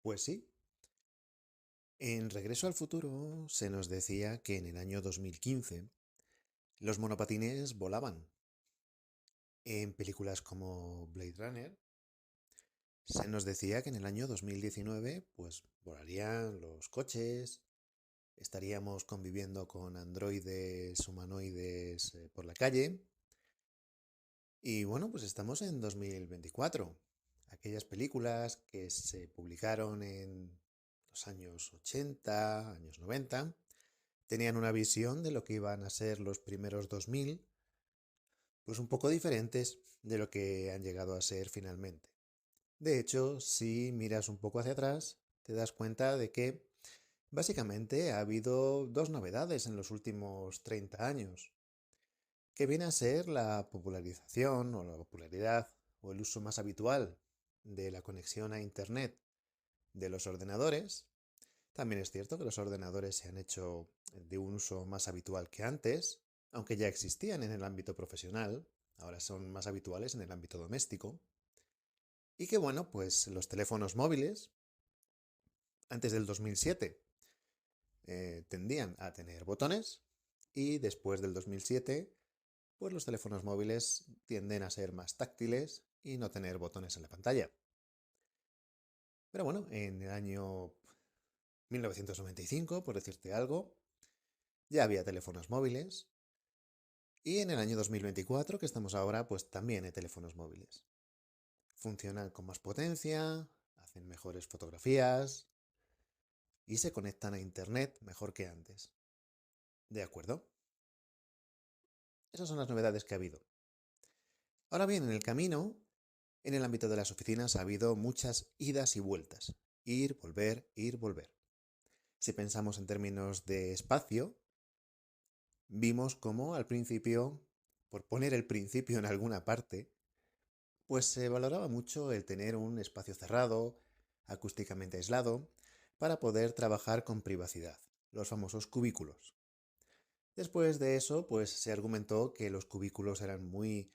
Pues sí, en Regreso al Futuro se nos decía que en el año 2015 los monopatines volaban. En películas como Blade Runner se nos decía que en el año 2019 pues volarían los coches, estaríamos conviviendo con androides humanoides por la calle. Y bueno, pues estamos en 2024. Aquellas películas que se publicaron en los años 80, años 90, tenían una visión de lo que iban a ser los primeros 2000, pues un poco diferentes de lo que han llegado a ser finalmente. De hecho, si miras un poco hacia atrás, te das cuenta de que básicamente ha habido dos novedades en los últimos 30 años, que viene a ser la popularización o la popularidad o el uso más habitual de la conexión a Internet de los ordenadores. También es cierto que los ordenadores se han hecho de un uso más habitual que antes, aunque ya existían en el ámbito profesional, ahora son más habituales en el ámbito doméstico. Y que bueno, pues los teléfonos móviles, antes del 2007, tendían a tener botones y después del 2007, pues los teléfonos móviles tienden a ser más táctiles y no tener botones en la pantalla. Pero bueno, en el año 1995, por decirte algo, ya había teléfonos móviles. Y en el año 2024, que estamos ahora, pues también hay teléfonos móviles. Funcionan con más potencia, hacen mejores fotografías y se conectan a Internet mejor que antes. ¿De acuerdo? Esas son las novedades que ha habido. Ahora bien, en el camino, en el ámbito de las oficinas ha habido muchas idas y vueltas. Ir, volver, ir, volver. Si pensamos en términos de espacio, vimos cómo al principio, por poner el principio en alguna parte, pues se valoraba mucho el tener un espacio cerrado, acústicamente aislado, para poder trabajar con privacidad, los famosos cubículos. Después de eso, pues se argumentó que los cubículos eran muy,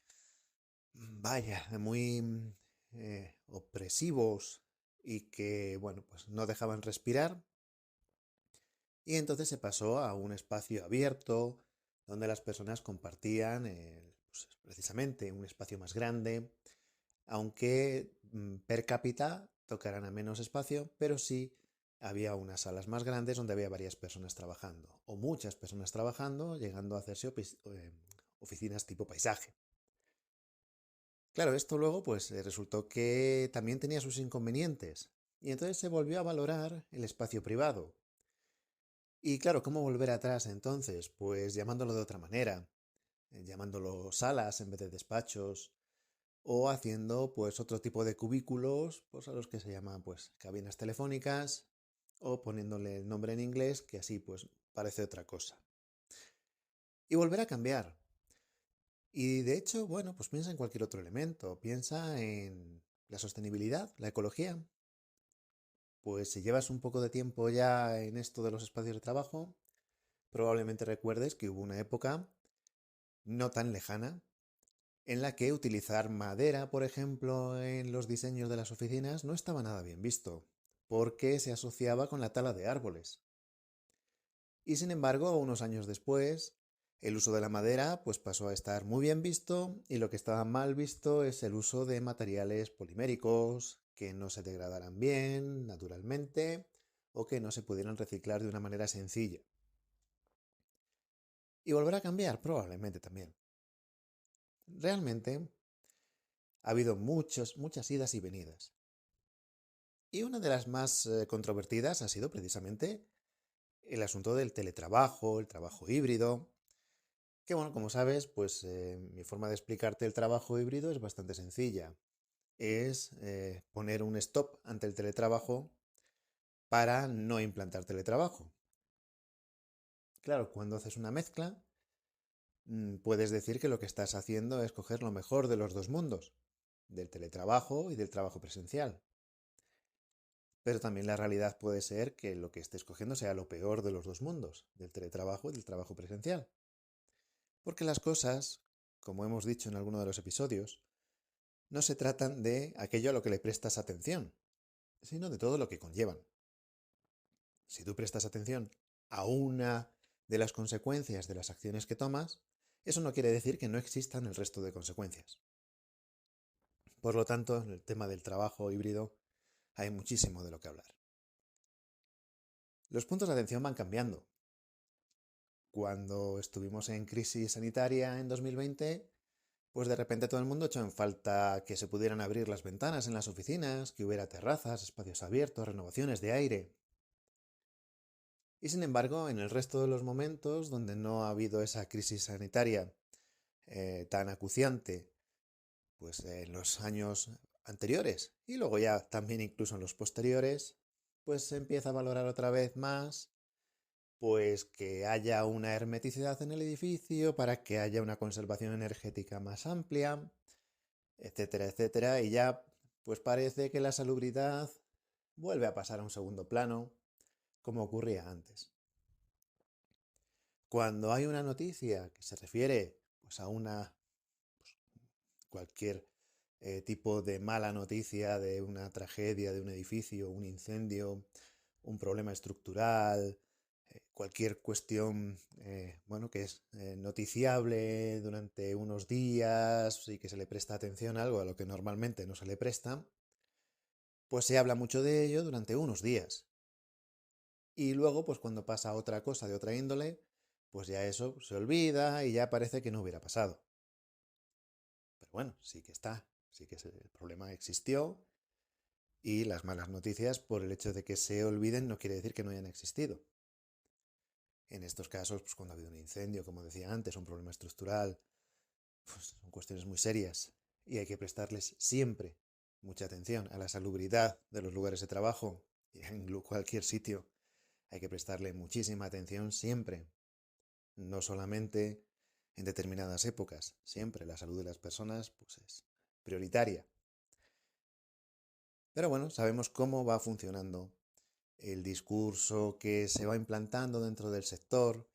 vaya, muy opresivos y que, bueno, pues no dejaban respirar. Y entonces se pasó a un espacio abierto, donde las personas compartían pues, precisamente un espacio más grande, aunque per cápita tocaran a menos espacio, pero sí había unas salas más grandes donde había varias personas trabajando, o muchas personas trabajando, llegando a hacerse oficinas tipo paisaje. Claro, esto luego pues resultó que también tenía sus inconvenientes, y entonces se volvió a valorar el espacio privado. Y claro, ¿cómo volver atrás entonces? Pues llamándolo de otra manera, llamándolo salas en vez de despachos, o haciendo pues otro tipo de cubículos, pues a los que se llaman pues cabinas telefónicas, o poniéndole el nombre en inglés, que así pues parece otra cosa. Y volver a cambiar. Y de hecho, bueno, pues piensa en cualquier otro elemento, piensa en la sostenibilidad, la ecología. Pues si llevas un poco de tiempo ya en esto de los espacios de trabajo, probablemente recuerdes que hubo una época no tan lejana en la que utilizar madera, por ejemplo, en los diseños de las oficinas no estaba nada bien visto, porque se asociaba con la tala de árboles. Y sin embargo, unos años después, el uso de la madera pues pasó a estar muy bien visto y lo que estaba mal visto es el uso de materiales poliméricos que no se degradaran bien, naturalmente, o que no se pudieran reciclar de una manera sencilla. Y volver a cambiar, probablemente también. Realmente ha habido muchas idas y venidas. Y una de las más controvertidas ha sido precisamente el asunto del teletrabajo, el trabajo híbrido, que bueno, como sabes, pues mi forma de explicarte el trabajo híbrido es bastante sencilla. Es poner un stop ante el teletrabajo para no implantar teletrabajo. Claro, cuando haces una mezcla, puedes decir que lo que estás haciendo es coger lo mejor de los dos mundos, del teletrabajo y del trabajo presencial. Pero también la realidad puede ser que lo que estés cogiendo sea lo peor de los dos mundos, del teletrabajo y del trabajo presencial. Porque las cosas, como hemos dicho en alguno de los episodios, no se tratan de aquello a lo que le prestas atención, sino de todo lo que conllevan. Si tú prestas atención a una de las consecuencias de las acciones que tomas, eso no quiere decir que no existan el resto de consecuencias. Por lo tanto, en el tema del trabajo híbrido hay muchísimo de lo que hablar. Los puntos de atención van cambiando. Cuando estuvimos en crisis sanitaria en 2020, pues de repente todo el mundo echó en falta que se pudieran abrir las ventanas en las oficinas, que hubiera terrazas, espacios abiertos, renovaciones de aire. Y sin embargo, en el resto de los momentos donde no ha habido esa crisis sanitaria tan acuciante, pues en los años anteriores y luego ya también incluso en los posteriores, pues se empieza a valorar otra vez más pues que haya una hermeticidad en el edificio para que haya una conservación energética más amplia, etcétera, etcétera, y ya pues parece que la salubridad vuelve a pasar a un segundo plano, como ocurría antes. Cuando hay una noticia que se refiere pues, a una cualquier tipo de mala noticia, de una tragedia, de un edificio, un incendio, un problema estructural, cualquier cuestión bueno, que es noticiable durante unos días y que se le presta atención a algo a lo que normalmente no se le presta, pues se habla mucho de ello durante unos días. Y luego, pues cuando pasa otra cosa de otra índole, pues ya eso se olvida y ya parece que no hubiera pasado. Pero bueno, sí que está, sí que el problema existió y las malas noticias por el hecho de que se olviden no quiere decir que no hayan existido. En estos casos, pues cuando ha habido un incendio, como decía antes, un problema estructural, pues son cuestiones muy serias y hay que prestarles siempre mucha atención a la salubridad de los lugares de trabajo y en cualquier sitio. Hay que prestarle muchísima atención siempre, no solamente en determinadas épocas, siempre la salud de las personas pues es prioritaria. Pero bueno, sabemos cómo va funcionando el discurso que se va implantando dentro del sector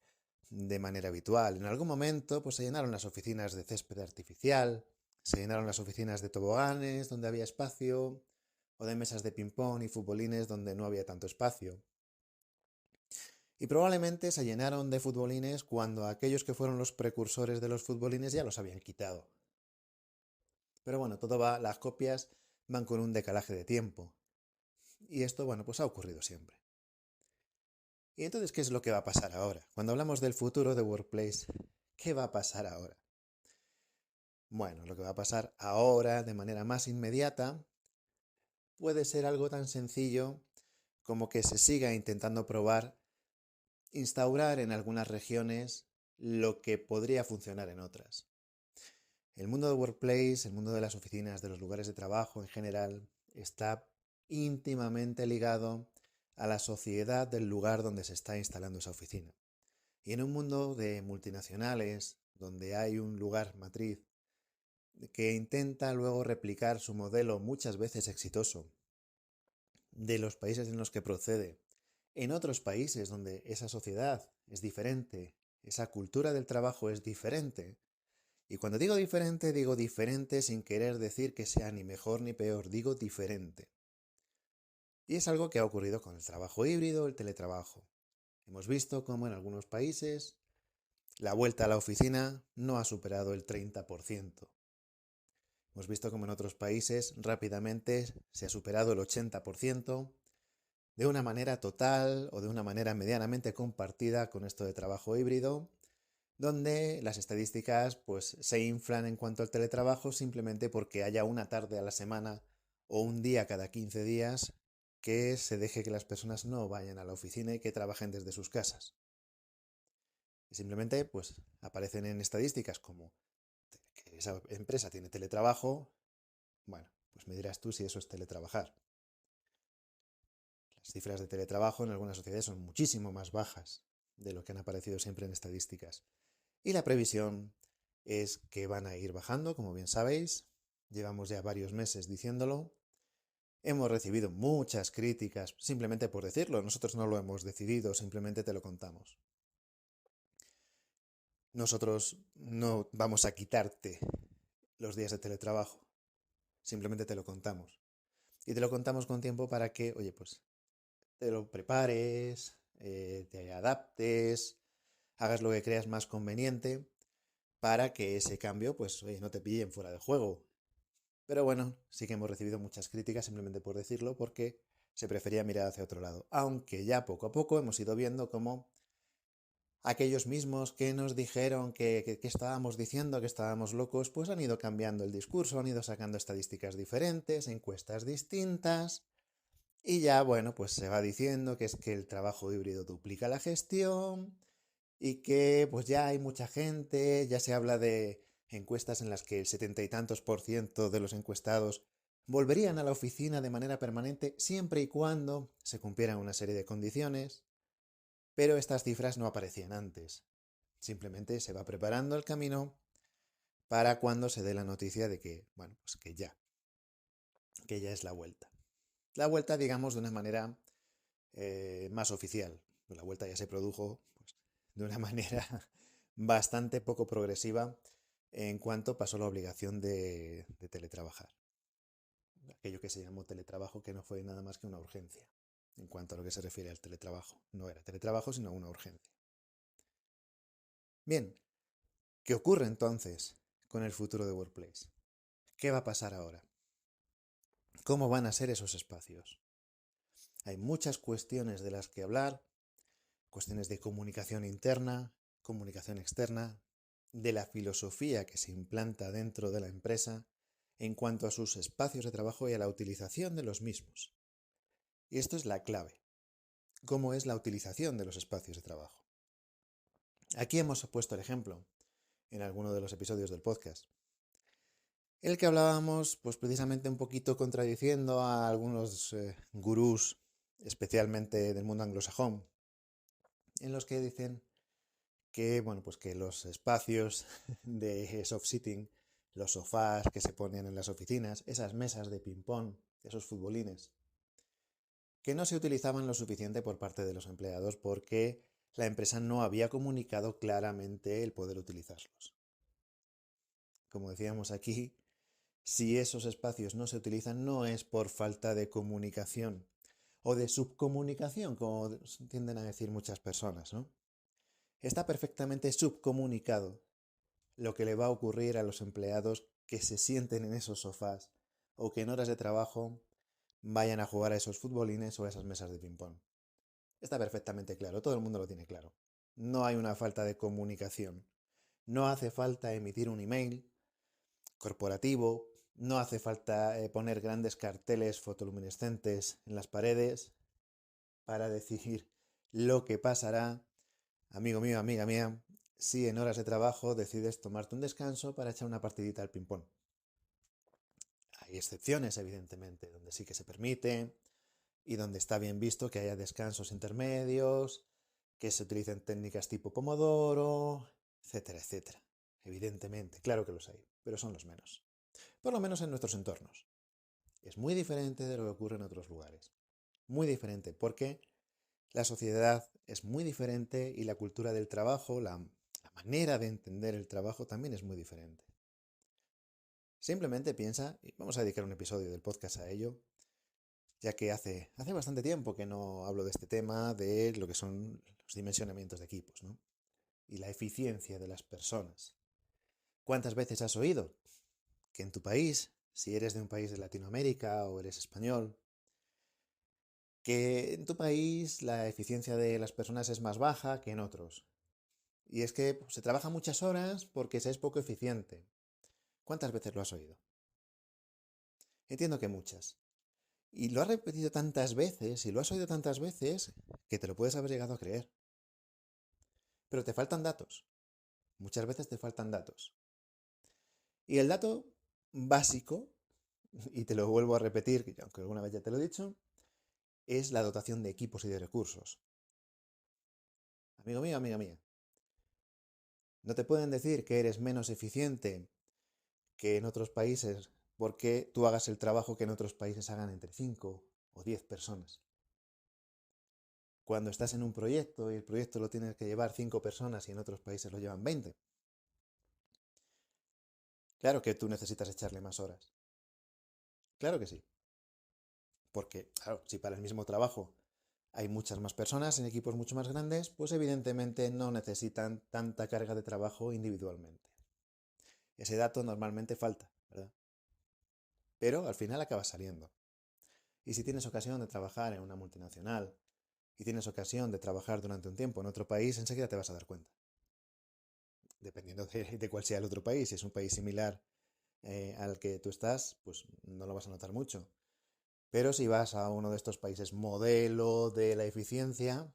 de manera habitual. En algún momento pues se llenaron las oficinas de césped artificial, se llenaron las oficinas de toboganes donde había espacio, o de mesas de ping-pong y futbolines donde no había tanto espacio. Y probablemente se llenaron de futbolines cuando aquellos que fueron los precursores de los futbolines ya los habían quitado. Pero bueno, las copias van con un decalaje de tiempo. Y esto, bueno, pues ha ocurrido siempre. Y entonces, ¿qué es lo que va a pasar ahora? Cuando hablamos del futuro de Workplace, ¿qué va a pasar ahora? Bueno, lo que va a pasar ahora, de manera más inmediata, puede ser algo tan sencillo como que se siga intentando probar, instaurar en algunas regiones lo que podría funcionar en otras. El mundo de Workplace, el mundo de las oficinas, de los lugares de trabajo en general, está íntimamente ligado a la sociedad del lugar donde se está instalando esa oficina. Y en un mundo de multinacionales, donde hay un lugar matriz que intenta luego replicar su modelo muchas veces exitoso de los países en los que procede, en otros países donde esa sociedad es diferente, esa cultura del trabajo es diferente, y cuando digo diferente sin querer decir que sea ni mejor ni peor, digo diferente. Y es algo que ha ocurrido con el trabajo híbrido, el teletrabajo. Hemos visto cómo en algunos países la vuelta a la oficina no ha superado el 30%. Hemos visto cómo en otros países rápidamente se ha superado el 80%, de una manera total o de una manera medianamente compartida con esto de trabajo híbrido, donde las estadísticas pues se inflan en cuanto al teletrabajo simplemente porque haya una tarde a la semana o un día cada 15 días que se deje que las personas no vayan a la oficina y que trabajen desde sus casas. Y simplemente pues aparecen en estadísticas como que esa empresa tiene teletrabajo. Bueno, pues me dirás tú si eso es teletrabajar. Las cifras de teletrabajo en algunas sociedades son muchísimo más bajas de lo que han aparecido siempre en estadísticas. Y la previsión es que van a ir bajando, como bien sabéis. Llevamos ya varios meses diciéndolo. Hemos recibido muchas críticas simplemente por decirlo. Nosotros no lo hemos decidido, simplemente te lo contamos. Nosotros no vamos a quitarte los días de teletrabajo. Simplemente te lo contamos. Y te lo contamos con tiempo para que, oye, pues te lo prepares, te adaptes, hagas lo que creas más conveniente para que ese cambio, pues, oye, no te pillen fuera de juego. Pero bueno, sí que hemos recibido muchas críticas simplemente por decirlo, porque se prefería mirar hacia otro lado. Aunque ya poco a poco hemos ido viendo cómo aquellos mismos que nos dijeron que estábamos diciendo que estábamos locos, pues han ido cambiando el discurso, han ido sacando estadísticas diferentes, encuestas distintas, y ya, bueno, pues se va diciendo que es que el trabajo híbrido duplica la gestión y que pues ya hay mucha gente, ya se habla de encuestas en las que el 70 y tantos% de los encuestados volverían a la oficina de manera permanente siempre y cuando se cumplieran una serie de condiciones, pero estas cifras no aparecían antes. Simplemente se va preparando el camino para cuando se dé la noticia de que, bueno, pues que ya es la vuelta. La vuelta, digamos, de una manera más oficial. La vuelta ya se produjo pues, de una manera bastante poco progresiva en cuanto pasó la obligación de teletrabajar. Aquello que se llamó teletrabajo, que no fue nada más que una urgencia en cuanto a lo que se refiere al teletrabajo. No era teletrabajo, sino una urgencia. Bien, ¿qué ocurre entonces con el futuro de Workplace? ¿Qué va a pasar ahora? ¿Cómo van a ser esos espacios? Hay muchas cuestiones de las que hablar, cuestiones de comunicación interna, comunicación externa, de la filosofía que se implanta dentro de la empresa en cuanto a sus espacios de trabajo y a la utilización de los mismos. Y esto es la clave. ¿Cómo es la utilización de los espacios de trabajo? Aquí hemos puesto el ejemplo en alguno de los episodios del podcast, en el que hablábamos, pues precisamente un poquito contradiciendo a algunos gurús, especialmente del mundo anglosajón, en los que dicen que, bueno, pues que los espacios de soft sitting, los sofás que se ponen en las oficinas, esas mesas de ping-pong, esos futbolines, que no se utilizaban lo suficiente por parte de los empleados porque la empresa no había comunicado claramente el poder utilizarlos. Como decíamos aquí, si esos espacios no se utilizan no es por falta de comunicación o de subcomunicación, como tienden a decir muchas personas, ¿no? Está perfectamente subcomunicado lo que le va a ocurrir a los empleados que se sienten en esos sofás o que en horas de trabajo vayan a jugar a esos futbolines o a esas mesas de ping-pong. Está perfectamente claro, todo el mundo lo tiene claro. No hay una falta de comunicación. No hace falta emitir un email corporativo, no hace falta poner grandes carteles fotoluminescentes en las paredes para decir lo que pasará, amigo mío, amiga mía, si en horas de trabajo decides tomarte un descanso para echar una partidita al ping-pong. Hay excepciones, evidentemente, donde sí que se permite y donde está bien visto que haya descansos intermedios, que se utilicen técnicas tipo Pomodoro, etcétera, etcétera. Evidentemente, claro que los hay, pero son los menos. Por lo menos en nuestros entornos. Es muy diferente de lo que ocurre en otros lugares. Muy diferente, porque la sociedad es muy diferente y la cultura del trabajo, la manera de entender el trabajo también es muy diferente. Simplemente piensa, y vamos a dedicar un episodio del podcast a ello, ya que hace bastante tiempo que no hablo de este tema, de lo que son los dimensionamientos de equipos, ¿no? Y la eficiencia de las personas. ¿Cuántas veces has oído que en tu país, si eres de un país de Latinoamérica o eres español, que en tu país la eficiencia de las personas es más baja que en otros? Y es que pues, se trabaja muchas horas porque se es poco eficiente. ¿Cuántas veces lo has oído? Entiendo que muchas. Y lo has repetido tantas veces y lo has oído tantas veces que te lo puedes haber llegado a creer. Pero te faltan datos. Muchas veces te faltan datos. Y el dato básico, y te lo vuelvo a repetir, aunque alguna vez ya te lo he dicho, es la dotación de equipos y de recursos. Amigo mío, amiga mía, no te pueden decir que eres menos eficiente que en otros países porque tú hagas el trabajo que en otros países hagan entre 5 o 10 personas. Cuando estás en un proyecto y el proyecto lo tienes que llevar 5 personas y en otros países lo llevan 20, claro que tú necesitas echarle más horas. Claro que sí. Porque, claro, si para el mismo trabajo hay muchas más personas en equipos mucho más grandes, pues evidentemente no necesitan tanta carga de trabajo individualmente. Ese dato normalmente falta, ¿verdad? Pero al final acaba saliendo. Y si tienes ocasión de trabajar en una multinacional y tienes ocasión de trabajar durante un tiempo en otro país, enseguida te vas a dar cuenta. Dependiendo de cuál sea el otro país, si es un país similar al que tú estás, pues no lo vas a notar mucho. Pero si vas a uno de estos países modelo de la eficiencia,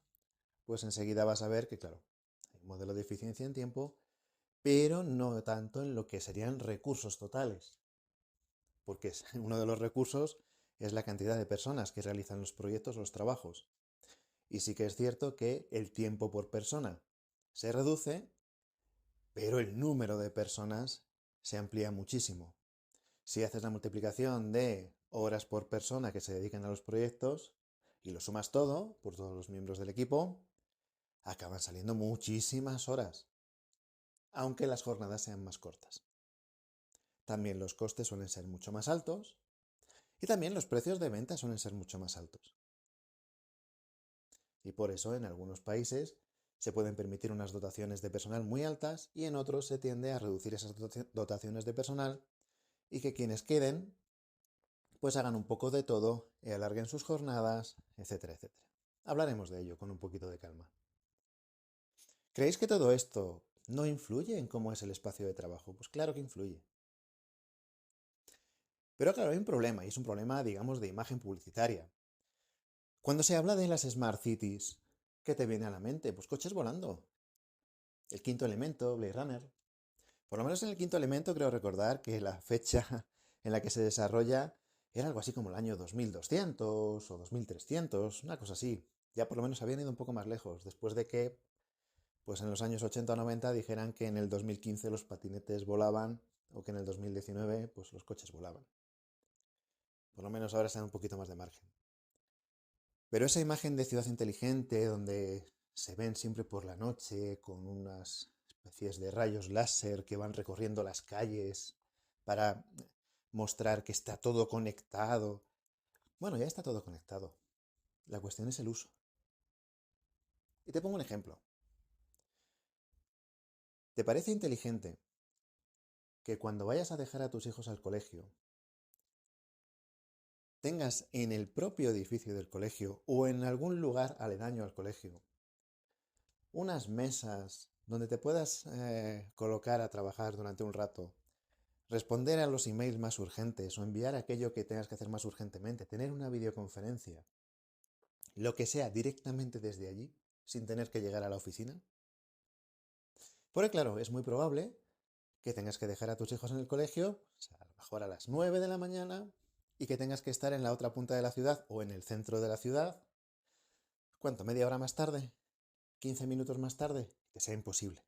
pues enseguida vas a ver que, claro, hay un modelo de eficiencia en tiempo, pero no tanto en lo que serían recursos totales, porque uno de los recursos es la cantidad de personas que realizan los proyectos o los trabajos. Y sí que es cierto que el tiempo por persona se reduce, pero el número de personas se amplía muchísimo. Si haces la multiplicación de horas por persona que se dedican a los proyectos y lo sumas todo por todos los miembros del equipo, acaban saliendo muchísimas horas, aunque las jornadas sean más cortas. También los costes suelen ser mucho más altos y también los precios de venta suelen ser mucho más altos. Y por eso en algunos países se pueden permitir unas dotaciones de personal muy altas y en otros se tiende a reducir esas dotaciones de personal y que quienes queden pues hagan un poco de todo y alarguen sus jornadas, etcétera, etcétera. Hablaremos de ello con un poquito de calma. ¿Creéis que todo esto no influye en cómo es el espacio de trabajo? Pues claro que influye. Pero claro, hay un problema, y es un problema, digamos, de imagen publicitaria. Cuando se habla de las Smart Cities, ¿qué te viene a la mente? Pues coches volando. El quinto elemento, Blade Runner. Por lo menos en el quinto elemento creo recordar que la fecha en la que se desarrolla era algo así como el año 2200 o 2300, una cosa así. Ya por lo menos habían ido un poco más lejos, después de que pues en los años 80 o 90 dijeran que en el 2015 los patinetes volaban o que en el 2019 pues los coches volaban. Por lo menos ahora se da un poquito más de margen. Pero esa imagen de ciudad inteligente donde se ven siempre por la noche con unas especies de rayos láser que van recorriendo las calles para mostrar que está todo conectado. Bueno, ya está todo conectado. La cuestión es el uso. Y te pongo un ejemplo. ¿Te parece inteligente que cuando vayas a dejar a tus hijos al colegio tengas en el propio edificio del colegio o en algún lugar aledaño al colegio unas mesas donde te puedas colocar a trabajar durante un rato, responder a los emails más urgentes o enviar aquello que tengas que hacer más urgentemente, tener una videoconferencia, lo que sea directamente desde allí, sin tener que llegar a la oficina? Porque claro, es muy probable que tengas que dejar a tus hijos en el colegio, o sea, a lo mejor a las 9 de la mañana, y que tengas que estar en la otra punta de la ciudad o en el centro de la ciudad. ¿Cuánto? ¿Media hora más tarde? ¿15 minutos más tarde? Que sea imposible.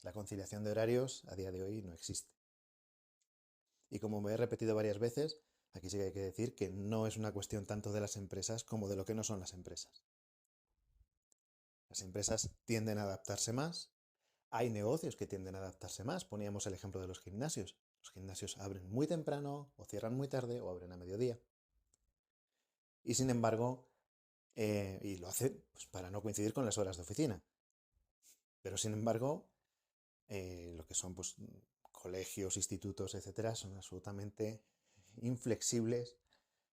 La conciliación de horarios a día de hoy no existe. Y como me he repetido varias veces, aquí sí que hay que decir que no es una cuestión tanto de las empresas como de lo que no son las empresas. Las empresas tienden a adaptarse más. Hay negocios que tienden a adaptarse más. Poníamos el ejemplo de los gimnasios. Los gimnasios abren muy temprano, o cierran muy tarde, o abren a mediodía. Y sin embargo, y lo hacen pues, para no coincidir con las horas de oficina. Pero sin embargo, lo que son pues, colegios, institutos, etcétera, son absolutamente inflexibles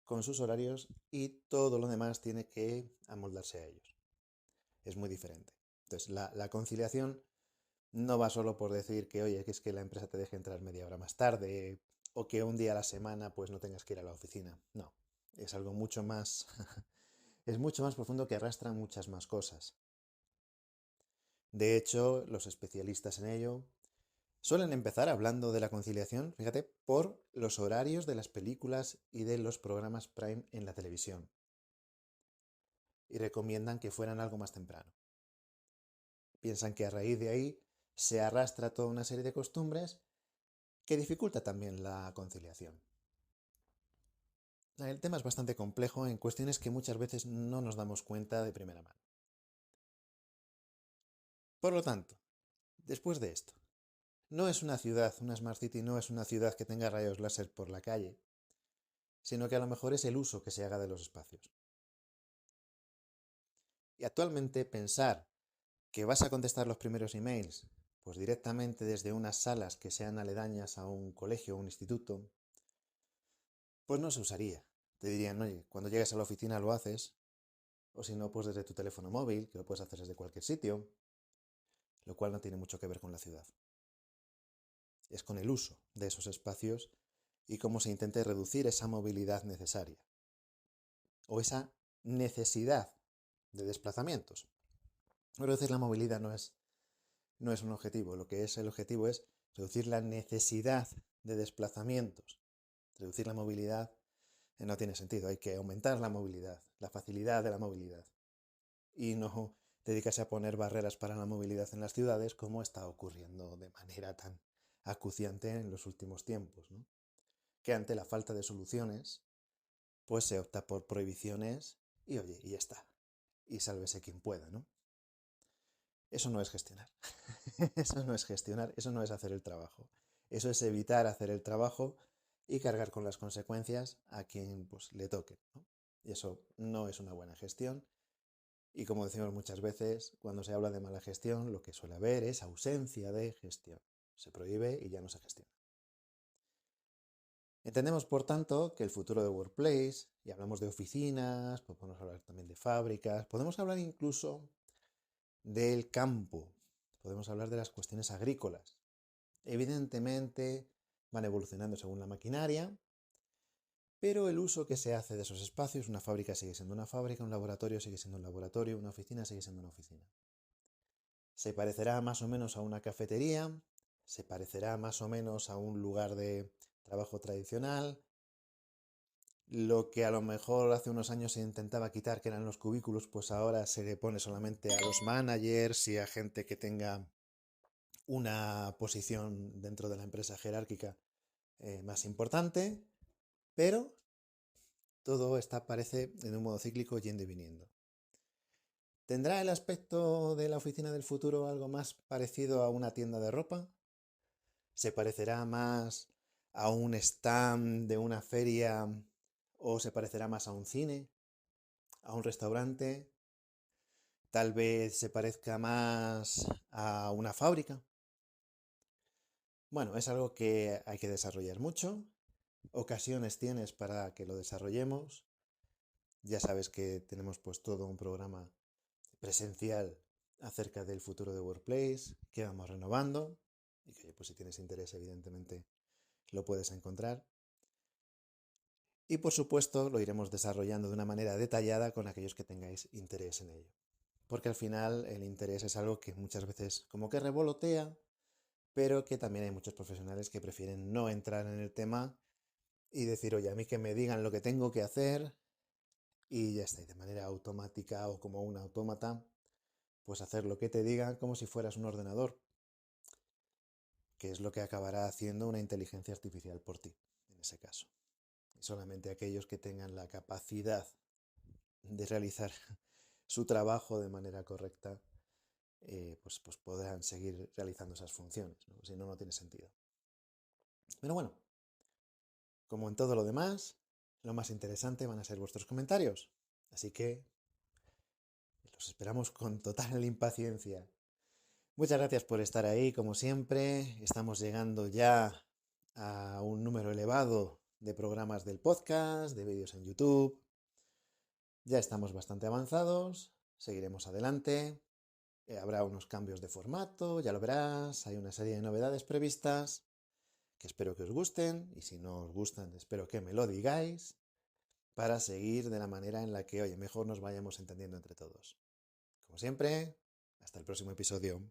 con sus horarios y todo lo demás tiene que amoldarse a ellos. Es muy diferente. Entonces, la conciliación no va solo por decir que, oye, que es que la empresa te deje entrar media hora más tarde o que un día a la semana pues no tengas que ir a la oficina. No, es algo mucho más, es mucho más profundo que arrastra muchas más cosas. De hecho, los especialistas en ello suelen empezar hablando de la conciliación, fíjate, por los horarios de las películas y de los programas Prime en la televisión. Y recomiendan que fueran algo más temprano. Piensan que a raíz de ahí se arrastra toda una serie de costumbres que dificulta también la conciliación. El tema es bastante complejo en cuestiones que muchas veces no nos damos cuenta de primera mano. Por lo tanto, después de esto, no es una ciudad, una Smart City no es una ciudad que tenga rayos láser por la calle, sino que a lo mejor es el uso que se haga de los espacios. Y actualmente pensar que vas a contestar los primeros emails pues directamente desde unas salas que sean aledañas a un colegio o un instituto, pues no se usaría. Te dirían, oye, cuando llegues a la oficina lo haces, o si no, pues desde tu teléfono móvil, que lo puedes hacer desde cualquier sitio, lo cual no tiene mucho que ver con la ciudad. Es con el uso de esos espacios y cómo se intente reducir esa movilidad necesaria o esa necesidad de desplazamientos. Reducir la movilidad no es un objetivo, lo que es el objetivo es reducir la necesidad de desplazamientos. Reducir la movilidad no tiene sentido, hay que aumentar la movilidad, la facilidad de la movilidad y no dedicarse a poner barreras para la movilidad en las ciudades como está ocurriendo de manera tan acuciante en los últimos tiempos, ¿no? Que ante la falta de soluciones pues se opta por prohibiciones y oye, y ya está, y sálvese quien pueda, ¿no? Eso no es gestionar. Eso no es gestionar, eso no es hacer el trabajo. Eso es evitar hacer el trabajo y cargar con las consecuencias a quien pues, le toque, ¿no? Y eso no es una buena gestión. Y como decimos muchas veces, cuando se habla de mala gestión, lo que suele haber es ausencia de gestión. Se prohíbe y ya no se gestiona. Entendemos, por tanto, que el futuro de Workplace, y hablamos de oficinas, pues podemos hablar también de fábricas, podemos hablar incluso del campo, podemos hablar de las cuestiones agrícolas. Evidentemente van evolucionando según la maquinaria, pero el uso que se hace de esos espacios, una fábrica sigue siendo una fábrica, un laboratorio sigue siendo un laboratorio, una oficina sigue siendo una oficina. Se parecerá más o menos a una cafetería, se parecerá más o menos a un lugar de trabajo tradicional. Lo que a lo mejor hace unos años se intentaba quitar, que eran los cubículos, pues ahora se le pone solamente a los managers y a gente que tenga una posición dentro de la empresa jerárquica más importante, pero todo está, parece, en un modo cíclico yendo y viniendo. ¿Tendrá el aspecto de la oficina del futuro algo más parecido a una tienda de ropa? ¿Se parecerá más a un stand de una feria o se parecerá más a un cine, a un restaurante? Tal vez se parezca más a una fábrica. Bueno, es algo que hay que desarrollar mucho. Ocasiones tienes para que lo desarrollemos. Ya sabes que tenemos pues todo un programa presencial acerca del futuro de Workplace que vamos renovando y que pues si tienes interés evidentemente lo puedes encontrar. Y por supuesto lo iremos desarrollando de una manera detallada con aquellos que tengáis interés en ello. Porque al final el interés es algo que muchas veces como que revolotea, pero que también hay muchos profesionales que prefieren no entrar en el tema y decir, oye, a mí que me digan lo que tengo que hacer y ya está, y de manera automática o como un autómata, pues hacer lo que te digan como si fueras un ordenador, que es lo que acabará haciendo una inteligencia artificial por ti, en ese caso. Y solamente aquellos que tengan la capacidad de realizar su trabajo de manera correcta, pues podrán seguir realizando esas funciones, ¿no? Si no, no tiene sentido. Pero bueno, como en todo lo demás, lo más interesante van a ser vuestros comentarios. Así que los esperamos con total impaciencia. Muchas gracias por estar ahí, como siempre. Estamos llegando ya a un número elevado de programas del podcast, de vídeos en YouTube. Ya estamos bastante avanzados, seguiremos adelante. Habrá unos cambios de formato, ya lo verás. Hay una serie de novedades previstas que espero que os gusten y si no os gustan, espero que me lo digáis para seguir de la manera en la que, oye, mejor nos vayamos entendiendo entre todos. Como siempre, hasta el próximo episodio.